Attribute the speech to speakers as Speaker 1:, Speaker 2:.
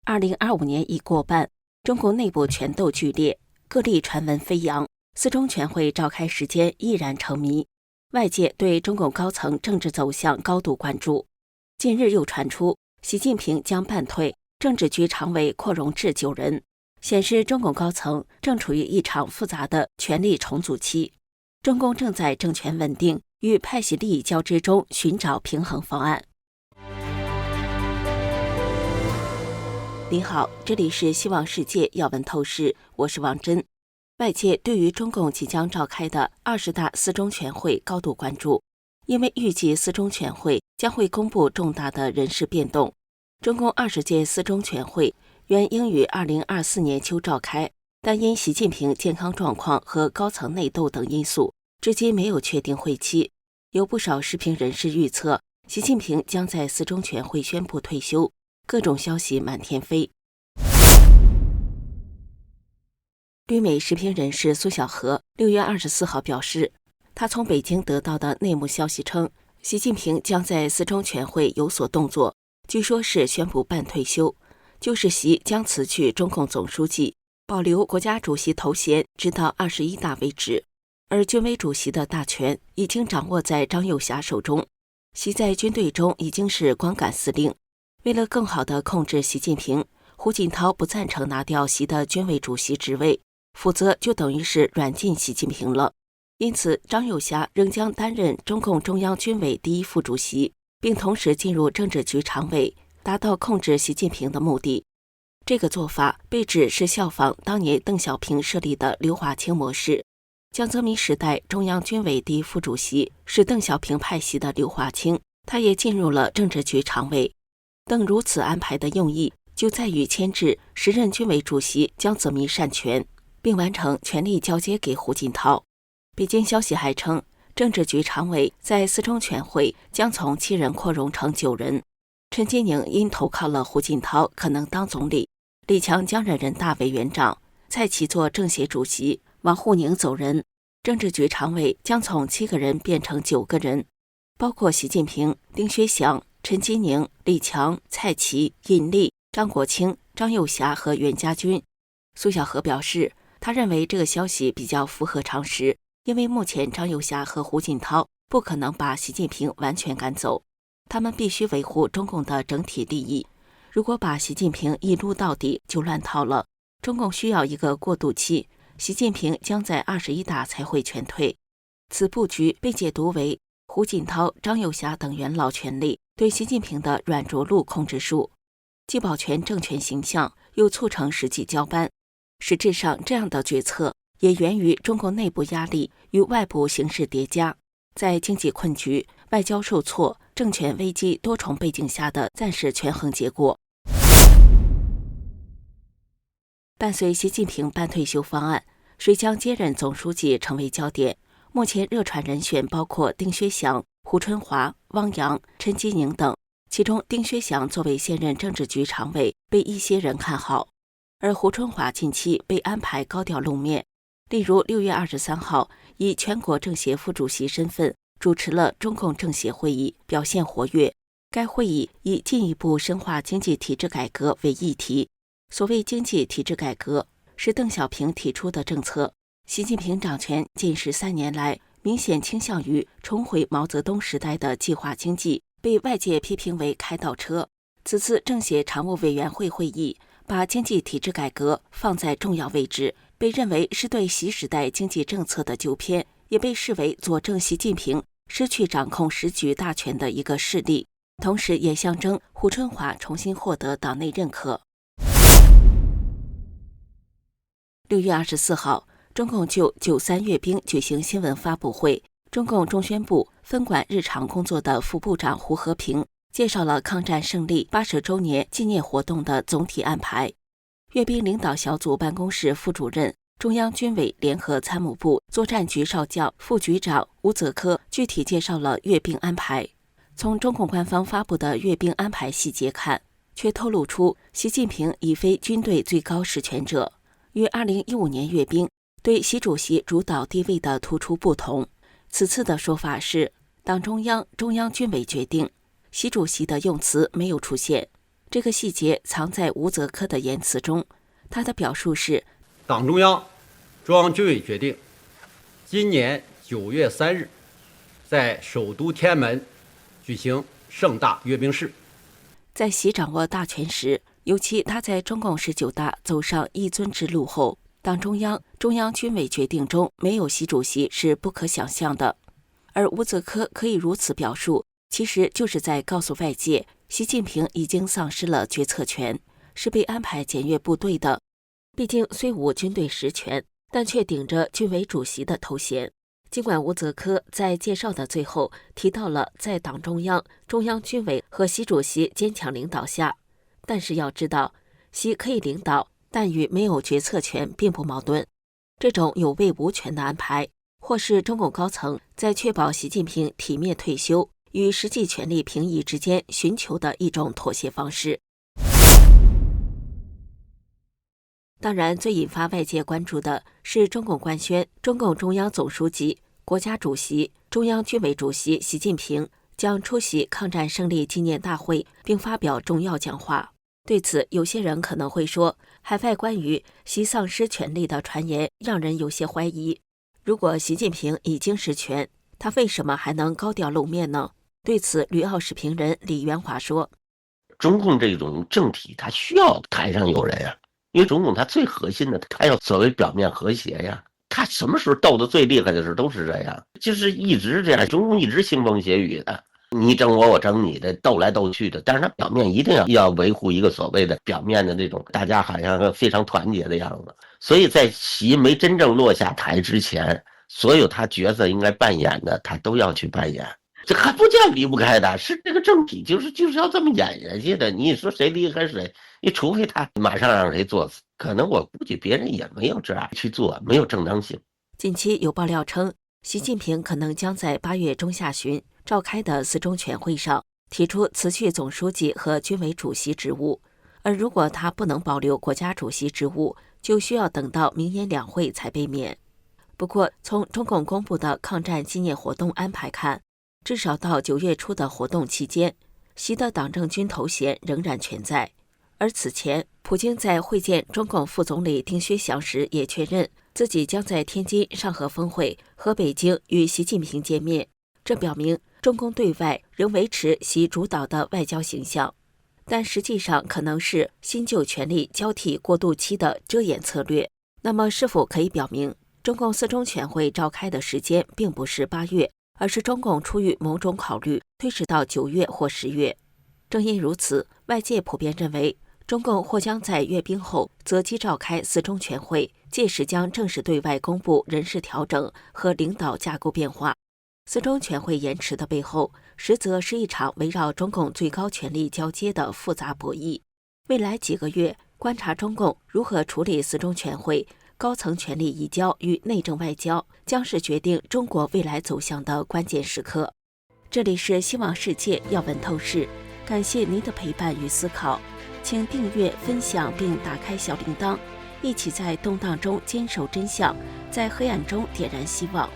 Speaker 1: 2025年已过半，中共内部权斗剧烈，各地传闻飞扬，四中全会召开时间依然成谜。外界对中共高层政治走向高度关注。近日又传出，习近平将办退政治局常委扩容至9人，显示中共高层正处于一场复杂的权力重组期。中共正在政权稳定与派系利益交织中寻找平衡方案。您好，这里是希望世界要闻透视，我是王真。外界对于中共即将召开的20大四中全会高度关注，因为预计四中全会将会公布重大的人事变动。中共20届四中全会原应于2024年秋召开，但因习近平健康状况和高层内斗等因素，至今没有确定会期。有不少时评人士预测，习近平将在四中全会宣布退休，各种消息满天飞。旅美时评人士苏小荷6月24号表示，他从北京得到的内幕消息称，习近平将在四中全会有所动作，据说是宣布办退休，就是习将辞去中共总书记，保留国家主席头衔直到21大为止。而军委主席的大权已经掌握在张又侠手中，习在军队中已经是光杆司令。为了更好地控制习近平，胡锦涛不赞成拿掉习的军委主席职位，否则就等于是软禁习近平了。因此，张又侠仍将担任中共中央军委第一副主席，并同时进入政治局常委，达到控制习近平的目的。这个做法被指是效仿当年邓小平设立的刘华清模式。江泽民时代中央军委第一副主席是邓小平派系的刘华清，他也进入了政治局常委。邓如此安排的用意就在于牵制时任军委主席江泽民擅权，并完成权力交接给胡锦涛。北京消息还称，政治局常委在四中全会将从7人扩容成9人。陈吉宁因投靠了胡锦涛，可能当总理；李强将任人大委员长，蔡奇做政协主席，王沪宁走人。政治局常委将从7个人变成9个人，包括习近平、丁薛祥、陈吉宁、李强、蔡奇、尹力、张国清、张又侠和袁家军。苏小荷表示，他认为这个消息比较符合常识，因为目前张又侠和胡锦涛不可能把习近平完全赶走，他们必须维护中共的整体利益。如果把习近平一撸到底，就乱套了。中共需要一个过渡期，习近平将在21大才会全退。此布局被解读为胡锦涛、张又侠等元老权力对习近平的软着陆控制术，既保全政权形象，又促成实际交班。实质上，这样的决策也源于中共内部压力与外部形势叠加，在经济困局、外交受挫、政权危机多重背景下的暂时权衡结果。伴随习近平办退休方案，谁将接任总书记成为焦点。目前热传人选包括丁薛祥、胡春华、汪洋、陈吉宁等，其中丁薛祥作为现任政治局常委被一些人看好，而胡春华近期被安排高调露面，例如6月23号以全国政协副主席身份主持了中共政协会议，表现活跃。该会议以进一步深化经济体制改革为议题。所谓经济体制改革，是邓小平提出的政策。习近平掌权近13年来，明显倾向于重回毛泽东时代的计划经济，被外界批评为开倒车。此次政协常务委员会会议把经济体制改革放在重要位置，被认为是对习时代经济政策的纠偏，也被视为佐证习近平失去掌控时局大权的一个事例，同时也象征胡春华重新获得党内认可。6月24号，中共就93阅兵举行新闻发布会。中共中宣部分管日常工作的副部长胡和平介绍了抗战胜利80周年纪念活动的总体安排。阅兵领导小组办公室副主任、中央军委联合参谋部作战局少将副局长吴泽科具体介绍了阅兵安排。从中共官方发布的阅兵安排细节看，却透露出习近平已非军队最高实权者，与2015年阅兵对习主席主导地位的突出不同。此次的说法是党中央、中央军委决定，习主席的用词没有出现。这个细节藏在吴泽科的言辞中。他的表述是：
Speaker 2: 党中央、中央军委决定，今年9月3日，在首都天安门举行盛大阅兵式。
Speaker 1: 在习掌握大权时，尤其他在中共19大走上一尊之路后，党中央、中央军委决定中没有习主席是不可想象的。而吴泽科可以如此表述，其实就是在告诉外界，习近平已经丧失了决策权，是被安排检阅部队的。毕竟虽无军队实权，但却顶着军委主席的头衔。尽管吴泽科在介绍的最后提到了在党中央、中央军委和习主席坚强领导下，但是要知道，习可以领导，但与没有决策权并不矛盾。这种有位无权的安排，或是中共高层在确保习近平体面退休与实际权力平移之间寻求的一种妥协方式。当然，最引发外界关注的是中共官宣，中共中央总书记、国家主席、中央军委主席习近平将出席抗战胜利纪念大会，并发表重要讲话。对此，有些人可能会说，海外关于习丧失权力的传言让人有些怀疑。如果习近平已经失权，他为什么还能高调露面呢？对此，旅澳时评人李元华说：
Speaker 3: 中共这种政体，它需要台上有人啊。因为中共它最核心的，它要所谓表面和谐呀，它什么时候斗得最厉害的时候都是这样，就是一直这样，中共一直腥风血雨的，你整我，我整你的，斗来斗去的。但是它表面一定要维护一个所谓的表面的那种大家好像非常团结的样子。所以在习没真正落下台之前，所有他角色应该扮演的，他都要去扮演。这还不叫离不开的，是这个政体就是要这么演下去的。你说谁离开谁？你除非他马上让谁做死，可能我估计别人也没有这样去做，没有正当性。
Speaker 1: 近期有爆料称，习近平可能将在8月中下旬召开的4中全会上提出辞去总书记和军委主席职务，而如果他不能保留国家主席职务，就需要等到明年两会才被免。不过，从中共公布的抗战纪念活动安排看，至少到9月初的活动期间，习的党政军头衔仍然全在。而此前，普京在会见中共副总理丁薛祥时也确认，自己将在天津上合峰会和北京与习近平见面。这表明中共对外仍维持习主导的外交形象，但实际上可能是新旧权力交替过渡期的遮掩策略。那么，是否可以表明中共4中全会召开的时间并不是8月，而是中共出于某种考虑推迟到9月或10月？正因如此，外界普遍认为，中共或将在阅兵后择机召开4中全会，届时将正式对外公布人事调整和领导架构变化。4中全会延迟的背后，实则是一场围绕中共最高权力交接的复杂博弈。未来几个月，观察中共如何处理4中全会高层权力移交与内政外交，将是决定中国未来走向的关键时刻。这里是希望世界要闻透视，感谢您的陪伴与思考。请订阅、分享并打开小铃铛，一起在动荡中坚守真相，在黑暗中点燃希望。